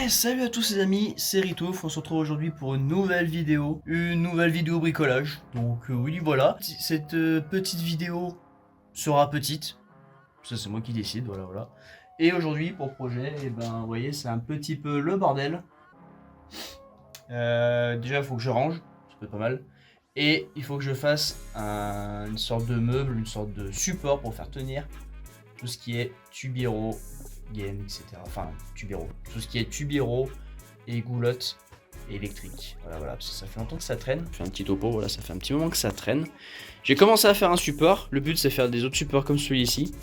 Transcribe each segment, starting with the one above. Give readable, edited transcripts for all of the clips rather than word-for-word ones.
Ouais, salut à tous les amis, c'est Ritouf, on se retrouve aujourd'hui pour une nouvelle vidéo bricolage. Donc oui voilà, cette petite vidéo sera petite, ça c'est moi qui décide, voilà. Et aujourd'hui pour projet, et ben vous voyez c'est un petit peu le bordel. Déjà il faut que je range, ça peut être pas mal. Et il faut que je fasse une sorte de meuble, une sorte de support pour faire tenir tout ce qui est tubiro, game, etc. Enfin, tubiro. Tout ce qui est tubiro et goulotte et électrique. Voilà, parce que ça fait longtemps que ça traîne. Je fais un petit topo, voilà, ça fait un petit moment que ça traîne. J'ai commencé à faire un support. Le but, c'est faire des autres supports comme celui-ci.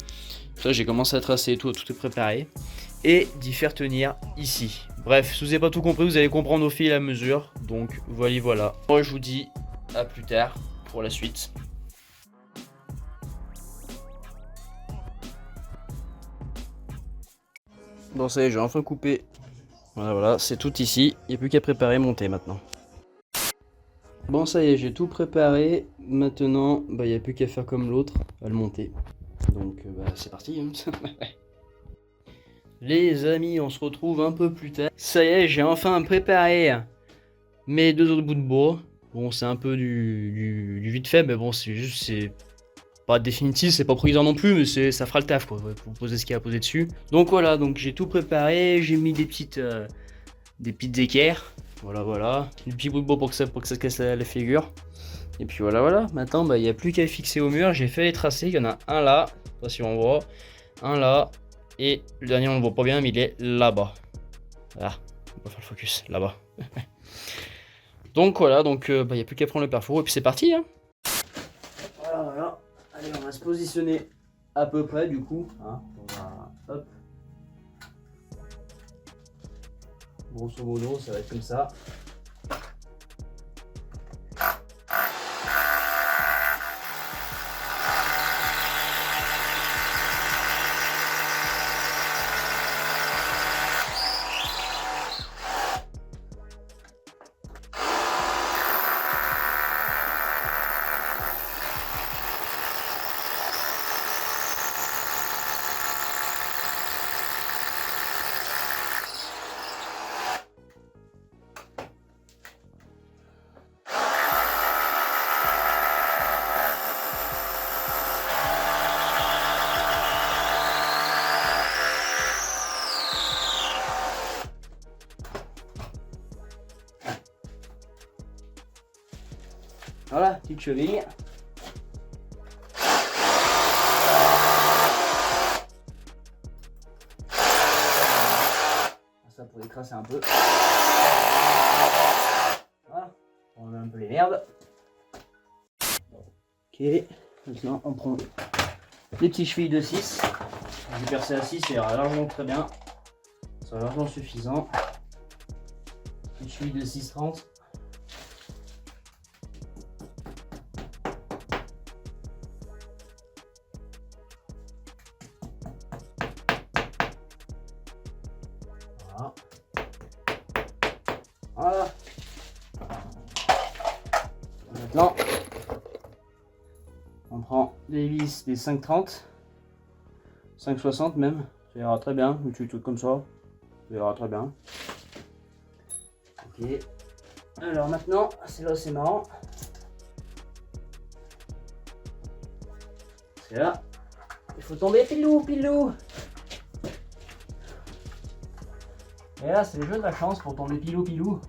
Ça, j'ai commencé à tracer et tout est préparé. Et d'y faire tenir ici. Bref, si vous n'avez pas tout compris, vous allez comprendre au fil et à mesure. Donc, voilà. Moi, je vous dis à plus tard pour la suite. Bon ça y est, j'ai enfin coupé. Voilà, c'est tout ici. Il n'y a plus qu'à préparer, monter maintenant. Bon ça y est, j'ai tout préparé. Maintenant, il n'y a plus qu'à faire comme l'autre, à le monter. Donc c'est parti. Hein. Les amis, on se retrouve un peu plus tard. Ça y est, j'ai enfin préparé mes deux autres bouts de bois. Bon, c'est un peu du vite fait, mais bon, c'est pas définitif, c'est pas provisoire non plus, mais ça fera le taf quoi, pour poser ce qu'il y a à poser dessus. Donc voilà, donc j'ai tout préparé, j'ai mis des petites équerres, voilà, des petits bouts de bois pour que ça se casse la figure. Et puis voilà, maintenant il n'y a plus qu'à fixer au mur, j'ai fait les tracés, il y en a un là, je sais pas si on voit, un là, et le dernier on le voit pas bien, mais il est là-bas. Voilà, on va faire le focus, là-bas. Donc voilà, donc il n'y a plus qu'à prendre le pare-fou, et puis c'est parti hein. Voilà. Allez, on va se positionner à peu près du coup. Hein. On va, hop. Grosso modo, ça va être comme ça. Voilà, petite cheville. Ça pour écraser un peu. Voilà, on met un peu les merdes. Ok, maintenant on prend les petites chevilles de 6. J'ai percé à 6, c'est largement très bien. Ça va largement suffisant. Une cheville de 6,30. Voilà. Maintenant, on prend des vis des 5,30, 5,60 même, ça ira très bien, ou tu tout comme ça ira très bien. Ok. Alors maintenant, c'est là, c'est marrant. C'est là. Il faut tomber pilou. Et là, c'est le jeu de la chance pour tomber pilou.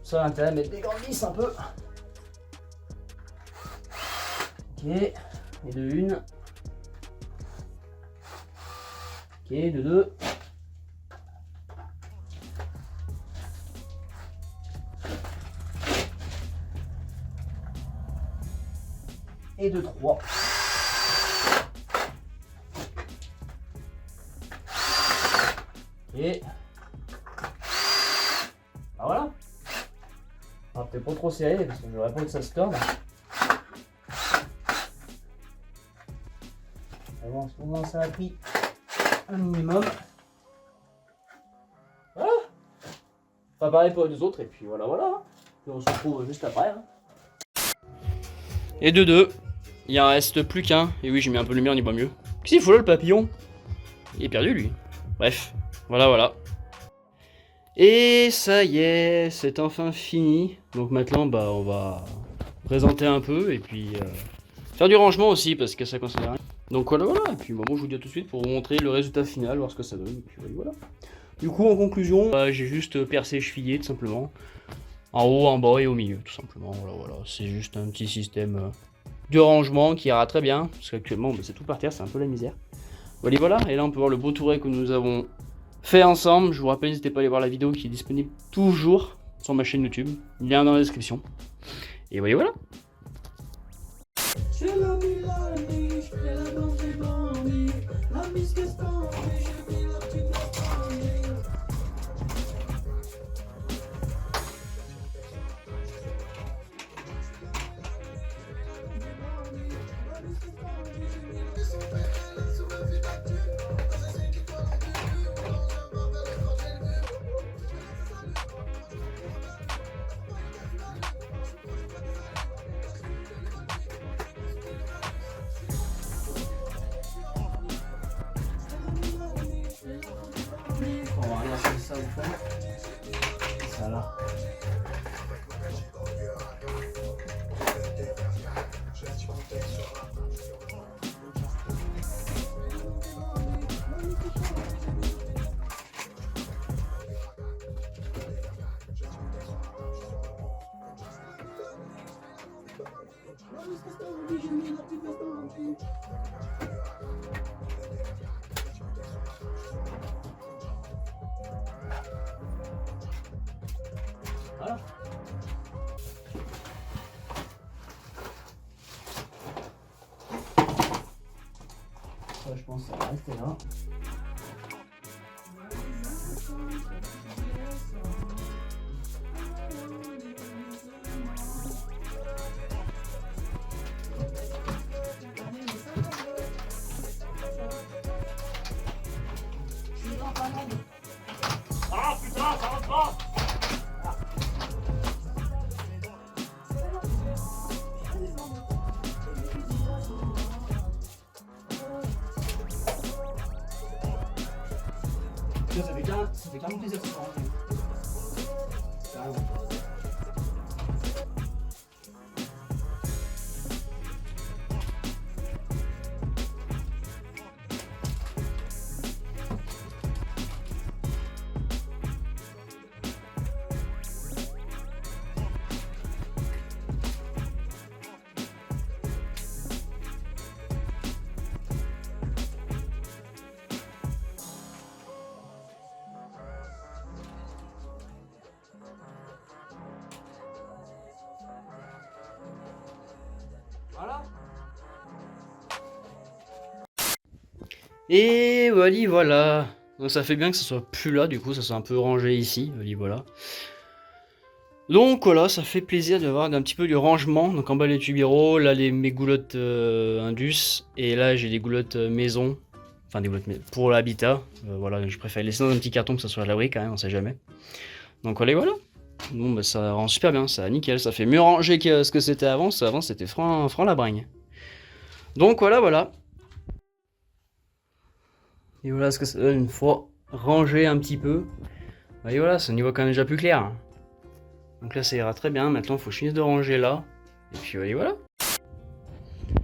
Ça a intérêt à mettre des grandes vis un peu. Ok, et de une. Ok, de deux. Et de trois. Ok. Bah voilà. On va peut-être pas trop serré parce que j'aurais pas que ça se torde. Bon, en ce moment ça a pris un minimum. Voilà. Pas pareil pour les autres et puis voilà. Puis on se retrouve juste après. Hein. Et de deux. Il en reste plus qu'un. Et oui, j'ai mis un peu de lumière, on y voit mieux. Qu'est-ce qu'il faut là, le papillon? Il est perdu, lui. Bref, voilà. Et ça y est, c'est enfin fini. Donc maintenant, bah, on va présenter un peu et puis faire du rangement aussi parce que ça concerne rien. Donc voilà, voilà. Et puis moi, je vous dis à tout de suite pour vous montrer le résultat final, voir ce que ça donne. Et puis voilà. Du coup, en conclusion, j'ai juste percé et chevillé tout simplement. En haut, en bas et au milieu, tout simplement. Voilà, voilà. C'est juste un petit système de rangement qui ira très bien. Parce qu'actuellement, bah, c'est tout par terre, c'est un peu la misère. Voilà, voilà. Et là, on peut voir le beau touret que nous avons fait ensemble. Je vous rappelle, n'hésitez pas à aller voir la vidéo qui est disponible toujours sur ma chaîne YouTube. Lien dans la description. Et voilà, voilà. On va regarder ça au fond. Ça là. Voilà. Ça, je pense que ça va rester là. Ah putain, ça rentre pas! Ça fait clairement plaisir de se rentrer. Carrément. Voilà. Et voilà. Donc ça fait bien que ça soit plus là, du coup ça soit un peu rangé ici. Voilà. Donc voilà, ça fait plaisir d'avoir un petit peu du rangement. Donc en bas les tubéros, là mes goulottes Indus, et là j'ai des goulottes maison. Enfin des goulottes pour l'habitat. Voilà, je préfère laisser dans un petit carton que ça soit à l'abri quand même, on sait jamais. Donc voilà, voilà. Bon bah ça rend super bien, ça nickel, ça fait mieux rangé que ce que c'était avant. Avant c'était franc la bringue. Donc voilà, voilà. Et voilà ce que ça donne une fois rangé un petit peu. Et voilà, ça n'y voit quand même déjà plus clair. Donc là ça ira très bien, maintenant il faut finir de ranger là. Et puis voilà.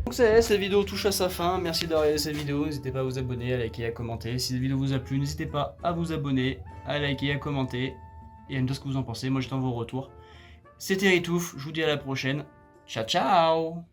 Donc ça y est, cette vidéo touche à sa fin. Merci d'avoir regardé cette vidéo, n'hésitez pas à vous abonner, à liker, à commenter. Si cette vidéo vous a plu, n'hésitez pas à vous abonner, à liker, à commenter. Et à me dire ce que vous en pensez, moi j'attends vos retours. C'était Ritouf, je vous dis à la prochaine. Ciao ciao.